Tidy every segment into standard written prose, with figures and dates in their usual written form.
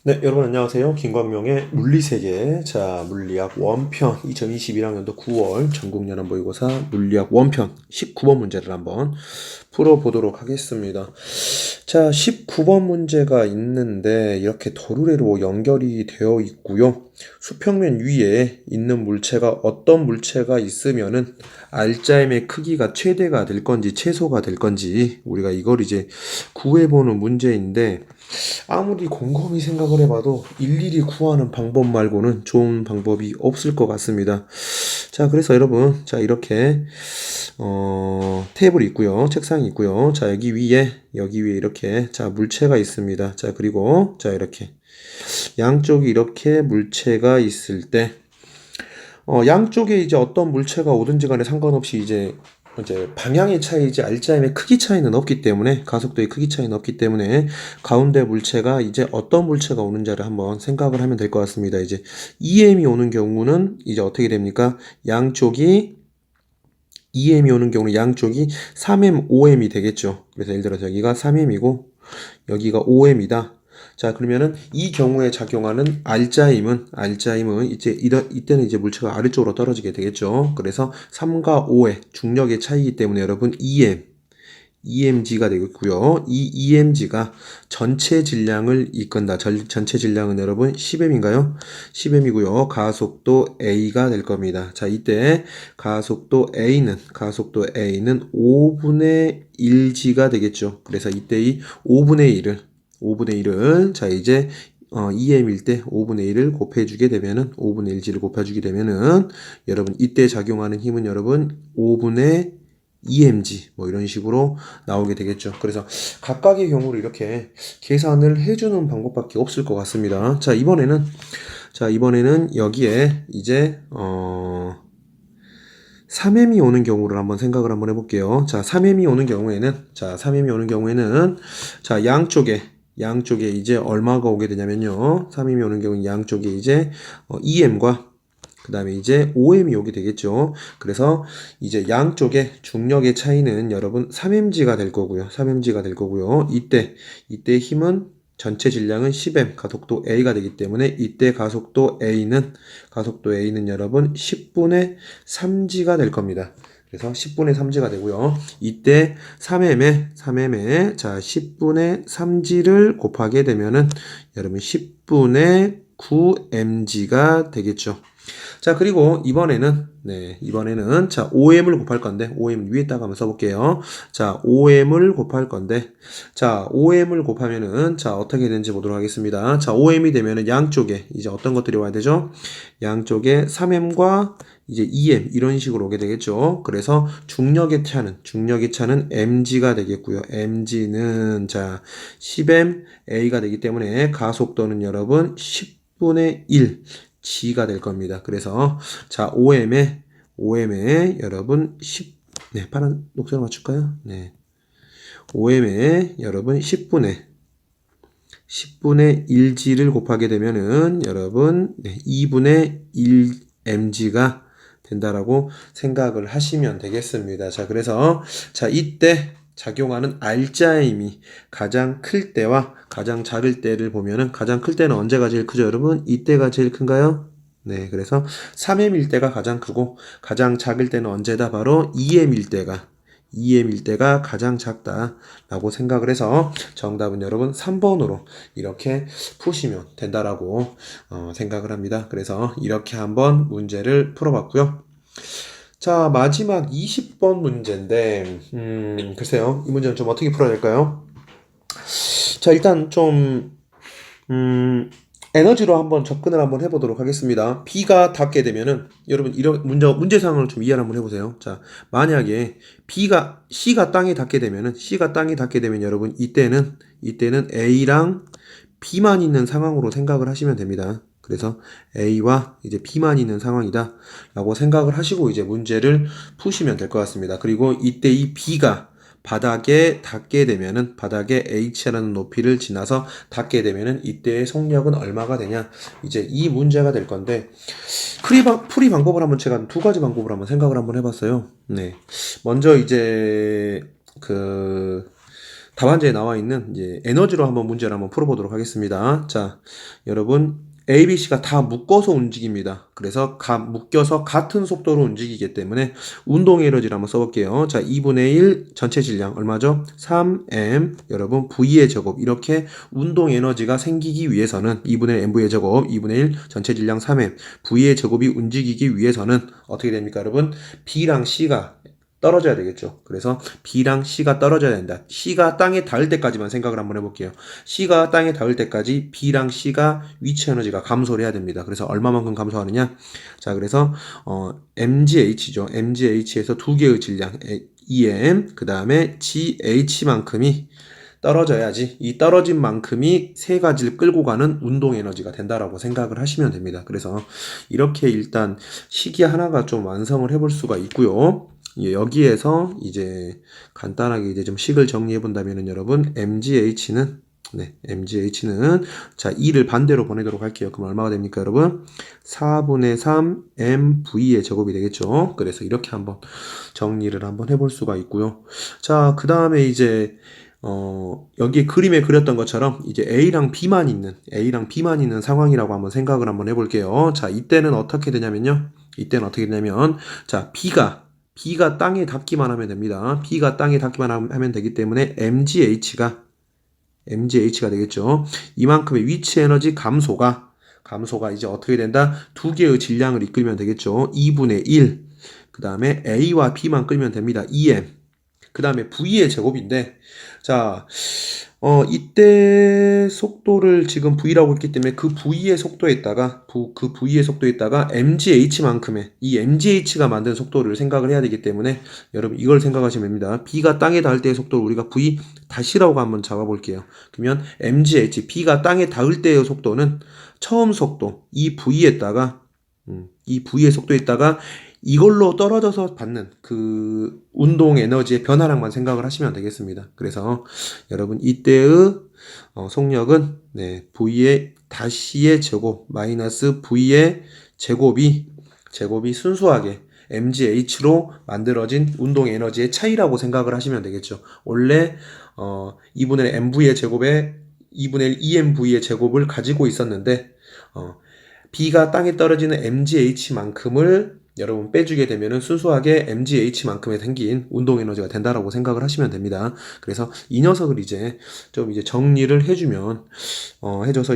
네, 여러분 안녕하세요. 김광명의 물리세계. 자, 물리학 원편 2021학년도 9월 전국연합 모의고사 물리학 원편 19번 문제를 한번 풀어보도록 하겠습니다. 자, 19번 문제가 있는데 이렇게 도르래로 연결이 되어 있고요. 수평면 위에 있는 물체가 어떤 물체가 있으면은 알짜임의 크기가 최대가 될 건지 최소가 될 건지 우리가 이걸 이제 구해보는 문제인데 아무리 곰곰이 생각을 해봐도 일일이 구하는 방법 말고는 좋은 방법이 없을 것 같습니다. 자, 그래서 여러분, 자, 이렇게, 테이블이 있고요. 책상이 있고요. 자, 여기 위에 이렇게, 자, 물체가 있습니다. 자, 그리고, 자, 이렇게. 양쪽이 이렇게 물체가 있을 때, 양쪽에 이제 어떤 물체가 오든지 간에 상관없이 이제 방향의 차이지 알짜임의 크기 차이는 없기 때문에 가속도의 크기 차이는 없기 때문에 가운데 물체가 이제 어떤 물체가 오는지를 한번 생각을 하면 될 것 같습니다. 이제 EM이 오는 경우는 이제 어떻게 됩니까? EM이 오는 경우는 양쪽이 3M, 5M이 되겠죠. 그래서 예를 들어서 여기가 3M이고 여기가 5M이다. 자, 그러면은 이 경우에 작용하는 알짜임은 이때는 이제 물체가 아래쪽으로 떨어지게 되겠죠. 그래서 3과 5의 중력의 차이이기 때문에 여러분 EMG가 되겠고요. 이 EMG가 전체 질량을 이끈다. 전체 질량은 여러분 10M인가요? 10M이고요. 가속도 A가 될 겁니다. 자, 이때 가속도 A는 5분의 1G가 되겠죠. 그래서 이때 이 5분의 1을 자, 이제 EM일 때 5분의 1을 곱해주게 되면은 5분의 1G를 곱해주게 되면은 여러분 이때 작용하는 힘은 여러분 5분의 EMG 뭐 이런 식으로 나오게 되겠죠. 그래서 각각의 경우를 이렇게 계산을 해주는 방법밖에 없을 것 같습니다. 자, 이번에는 여기에 이제 3M이 오는 경우를 한번 생각을 한번 해볼게요. 자, 3M이 오는 경우에는 자, 양쪽에 이제 얼마가 오게 되냐면요. 3M이 오는 경우는 양쪽에 이제 EM과 그 다음에 이제 OM이 오게 되겠죠. 그래서 이제 양쪽의 중력의 차이는 여러분 3mg가 될 거고요. 이때 힘은 전체 질량은 10m, 가속도 A가 되기 때문에 이때 가속도 A는 여러분 10분의 3g가 될 겁니다. 그래서 10분의 3g가 되고요. 이때 3m에 자 10분의 3g를 곱하게 되면은 여러분 10분의 9mg가 되겠죠. 자, 그리고 이번에는 자, OM을 곱할 건데, OM 위에다가 한번 써볼게요. 자, OM을 곱할 건데, 자, OM을 곱하면은, 자, 어떻게 되는지 보도록 하겠습니다. 자, OM이 되면은 양쪽에 이제 어떤 것들이 와야 되죠? 양쪽에 3M과 이제 2M 이런 식으로 오게 되겠죠. 그래서 중력의 차는 mg가 되겠고요. mg는 자 10m a가 되기 때문에 가속도는 여러분 10분의 1 g가 될 겁니다. 그래서 자 5m에 여러분 10 네, 파란 녹색으로 맞출까요? 네. 5m에 여러분 10분의 1g를 곱하게 되면은 여러분 2분의 1mg가 된다라고 생각을 하시면 되겠습니다. 자, 그래서 자, 이때 작용하는 알짜임이 가장 클 때와 가장 작을 때를 보면은 가장 클 때는 언제가 제일 크죠, 여러분? 이때가 제일 큰가요? 네, 그래서 3m일 때가 가장 크고 가장 작을 때는 언제다? 바로 2m일 때가 가장 작다라고 생각을 해서 정답은 여러분 3번으로 이렇게 푸시면 된다라고 생각을 합니다. 그래서 이렇게 한번 문제를 풀어봤고요. 자, 마지막 20번 문제인데 글쎄요. 이 문제는 좀 어떻게 풀어야 될까요? 자, 일단 좀 에너지로 한번 접근을 한번 해보도록 하겠습니다. B가 닿게 되면은 여러분 이런 문제상을 좀 이해를 한번 해보세요. 자, 만약에 C가 땅에 닿게 되면 여러분 이때는 A랑 B만 있는 상황으로 생각을 하시면 됩니다. 그래서 A와 이제 B만 있는 상황이다 라고 생각을 하시고 이제 문제를 푸시면 될 것 같습니다. 그리고 이때 이 B가 바닥에 H라는 높이를 지나서 닿게 되면은 이때의 속력은 얼마가 되냐? 이제 이 문제가 될 건데 풀이 방법을 한번 제가 두 가지 방법을 한번 생각을 한번 해봤어요. 네, 먼저 이제 답안지에 나와 있는 이제 에너지로 한번 문제를 한번 풀어보도록 하겠습니다. 자, 여러분 A, B, C가 다 묶어서 움직입니다. 그래서 묶여서 같은 속도로 움직이기 때문에 운동의 에너지를 한번 써볼게요. 자, 2분의 1 전체 질량 얼마죠? 3m 여러분 V의 제곱. 이렇게 운동 에너지가 생기기 위해서는 2분의 1 mv의 제곱 2분의 1 전체 질량 3m V의 제곱이 움직이기 위해서는 어떻게 됩니까 여러분? B랑 C가 떨어져야 되겠죠. 그래서 B랑 C가 떨어져야 된다. C가 땅에 닿을 때까지만 생각을 한번 해볼게요. C가 땅에 닿을 때까지 B랑 C가 위치 에너지가 감소를 해야 됩니다. 그래서 얼마만큼 감소하느냐? 자, 그래서 mgh죠. mgh에서 두 개의 질량 em 그 다음에 gh만큼이 떨어져야지 이 떨어진 만큼이 세 가지를 끌고 가는 운동 에너지가 된다라고 생각을 하시면 됩니다. 그래서 이렇게 일단 식이 하나가 좀 완성을 해볼 수가 있고요. 여기에서 이제 간단하게 이제 좀 식을 정리해 본다면은 여러분 mgh는 자 2를 반대로 보내도록 할게요. 그럼 얼마가 됩니까 여러분? 4분의 3 mv의 제곱이 되겠죠. 그래서 이렇게 한번 정리를 한번 해볼 수가 있고요. 자, 그 다음에 이제 여기 그림에 그렸던 것처럼 이제 A랑 B만 있는 상황이라고 한번 생각을 한번 해볼게요. 자, 이때는 어떻게 되냐면요. 자, B가 땅에 닿기만 하면 됩니다. B가 땅에 닿기만 하면 되기 때문에 mgh가 되겠죠. 이만큼의 위치 에너지 감소가 이제 어떻게 된다? 두 개의 질량을 이끌면 되겠죠. 2분의 1. 그 다음에 A와 B만 끌면 됩니다. 2m. 그 다음에 V의 제곱인데, 자, 이때 속도를 지금 V라고 했기 때문에 그 V의 속도에다가 mgh만큼의 이 mgh가 만든 속도를 생각을 해야 되기 때문에 여러분 이걸 생각하시면 됩니다. B가 땅에 닿을 때의 속도를 우리가 V 다시라고 한번 잡아볼게요. 그러면 B가 땅에 닿을 때의 속도는 처음 속도 이 V의 속도에다가 이걸로 떨어져서 받는 그 운동 에너지의 변화량만 생각을 하시면 되겠습니다. 그래서 여러분 이때의 속력은 V의 다시의 제곱 마이너스 V의 제곱이 순수하게 mgh로 만들어진 운동 에너지의 차이라고 생각을 하시면 되겠죠. 원래 2분의 1 mv의 제곱에 2분의 1 2mv의 제곱을 가지고 있었는데 B가 땅에 떨어지는 mgh만큼을 여러분 빼주게 되면은 순수하게 mgh만큼의 생긴 운동 에너지가 된다라고 생각을 하시면 됩니다. 그래서 이 녀석을 이제 좀 이제 정리를 해줘서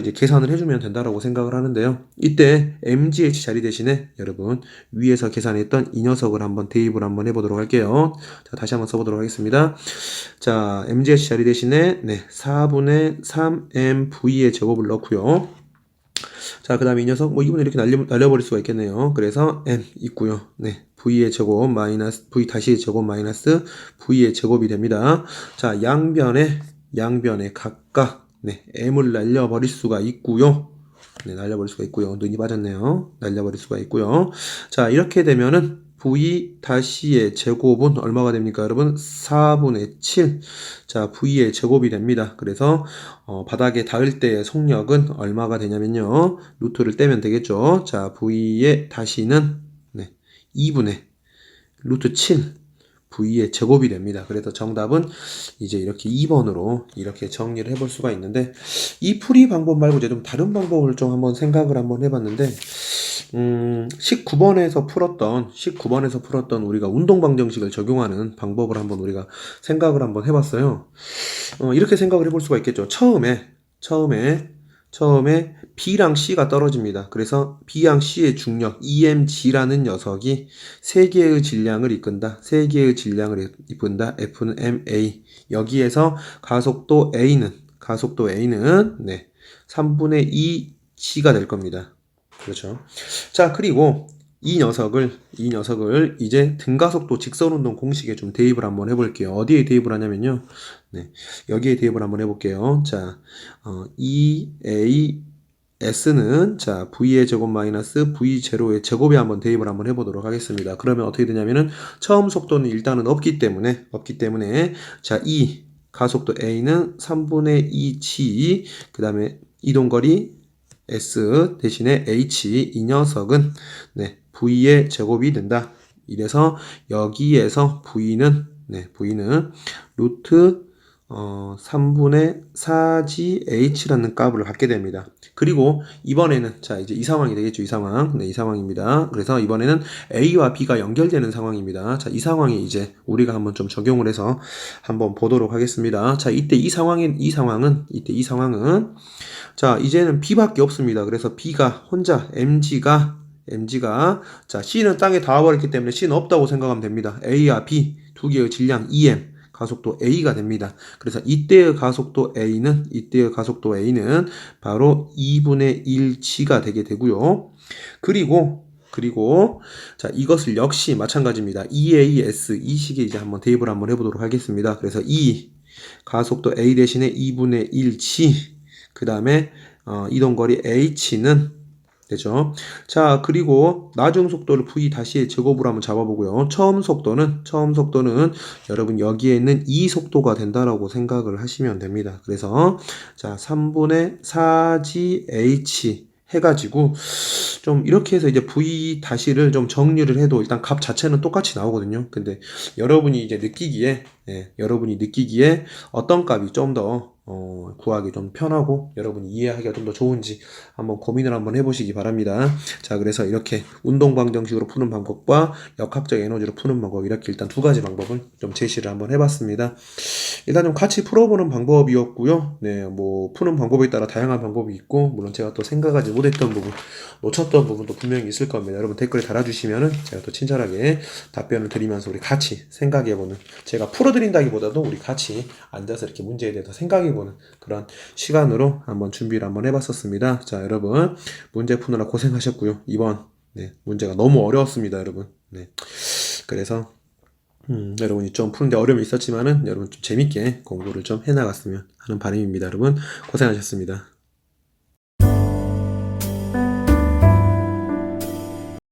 이제 계산을 해주면 된다라고 생각을 하는데요. 이때 mgh 자리 대신에 여러분 위에서 계산했던 이 녀석을 한번 대입을 한번 해보도록 할게요. 자, 다시 한번 써보도록 하겠습니다. 자, mgh 자리 대신에 4분의 3mv의 제곱을 넣고요. 자, 그 다음에 이 녀석, 이분을 이렇게 날려버릴 수가 있겠네요. 그래서 m 있고요. v의 제곱 마이너스, v 다시의 제곱 마이너스 v의 제곱이 됩니다. 자, 양변에 각각, m을 날려버릴 수가 있고요. 날려버릴 수가 있고요. 눈이 빠졌네요. 날려버릴 수가 있고요. 자, 이렇게 되면은 v 다시의 제곱은 얼마가 됩니까 여러분? 4분의 7. 자, v의 제곱이 됩니다. 그래서 바닥에 닿을 때의 속력은 얼마가 되냐면요. 루트를 떼면 되겠죠. 자, v의 다시는 2분의 루트 7 v의 제곱이 됩니다. 그래서 정답은 이제 이렇게 2번으로 이렇게 정리를 해볼 수가 있는데, 이 풀이 방법 말고 이제 좀 다른 방법을 좀 한번 생각을 한번 해봤는데, 19번에서 풀었던 우리가 운동방정식을 적용하는 방법을 한번 우리가 생각을 한번 해봤어요. 이렇게 생각을 해볼 수가 있겠죠. 처음에 B랑 C가 떨어집니다. 그래서 B랑 C의 중력 EMG라는 녀석이 3개의 질량을 이끈다. F는 MA. 여기에서 가속도 A는 3분의 2 G가 될 겁니다. 그렇죠. 자, 그리고 이 녀석을 이제 등가속도 직선운동 공식에 좀 대입을 한번 해볼게요. 어디에 대입을 하냐면요. 여기에 대입을 한번 해볼게요. 자, EAS는 자, V의 제곱 마이너스 V0의 제곱에 한번 대입을 한번 해보도록 하겠습니다. 그러면 어떻게 되냐면은 처음 속도는 일단은 없기 때문에 자, 가속도 A는 3분의 2G 그 다음에 이동거리 S 대신에 H 이 녀석은 V의 제곱이 된다. 이래서 여기에서 V는 루트 3분의 4GH라는 값을 갖게 됩니다. 그리고 이번에는 자 이제 이 상황이 되겠죠. 이 상황. 네, 이 상황입니다. 그래서 이번에는 A와 B가 연결되는 상황입니다. 자, 이 상황에 이제 우리가 한번 좀 적용을 해서 한번 보도록 하겠습니다. 자, 이때 이 상황은 자, 이제는 B밖에 없습니다. 그래서 B가 혼자 mg가 자, C는 땅에 닿아버렸기 때문에 C는 없다고 생각하면 됩니다. A와 B 두 개의 질량 EM 가속도 A가 됩니다. 그래서 이때의 가속도 A는 바로 2분의 1g가 되게 되고요. 그리고 자, 이것을 역시 마찬가지입니다. EAS 이 식에 이제 한번 대입을 한번 해보도록 하겠습니다. 그래서 E 가속도 A 대신에 2분의 1g 그 다음에 이동거리 h는 되죠. 자, 그리고 나중 속도를 v 다시의 제곱으로 한번 잡아보고요. 처음 속도는 여러분 여기에 있는 이 속도가 된다라고 생각을 하시면 됩니다. 그래서 자, 3분의 4gh 해가지고 좀 이렇게 해서 이제 v 다시를 좀 정리를 해도 일단 값 자체는 똑같이 나오거든요. 근데 여러분이 이제 느끼기에 어떤 값이 좀 더 구하기 좀 편하고 여러분이 이해하기가 좀 더 좋은지 한번 고민을 한번 해보시기 바랍니다. 자, 그래서 이렇게 운동방정식으로 푸는 방법과 역학적 에너지로 푸는 방법 이렇게 일단 두 가지 방법을 좀 제시를 한번 해봤습니다. 일단 좀 같이 풀어보는 방법이었고요. 네, 뭐 푸는 방법에 따라 다양한 방법이 있고 물론 제가 또 생각하지 못했던 부분, 놓쳤던 부분도 분명히 있을 겁니다. 여러분 댓글에 달아주시면은 제가 또 친절하게 답변을 드리면서 우리 같이 생각해보는, 제가 풀어드린다기보다도 우리 같이 앉아서 이렇게 문제에 대해서 생각해보는 그런 시간으로 한번 준비를 한번 해봤었습니다. 자, 여러분 문제 푸느라 고생하셨고요. 이번 문제가 너무 어려웠습니다, 여러분. 네, 그래서 여러분이 좀 푸는데 어려움이 있었지만은 여러분 좀 재밌게 공부를 좀 해나갔으면 하는 바람입니다. 여러분 고생하셨습니다.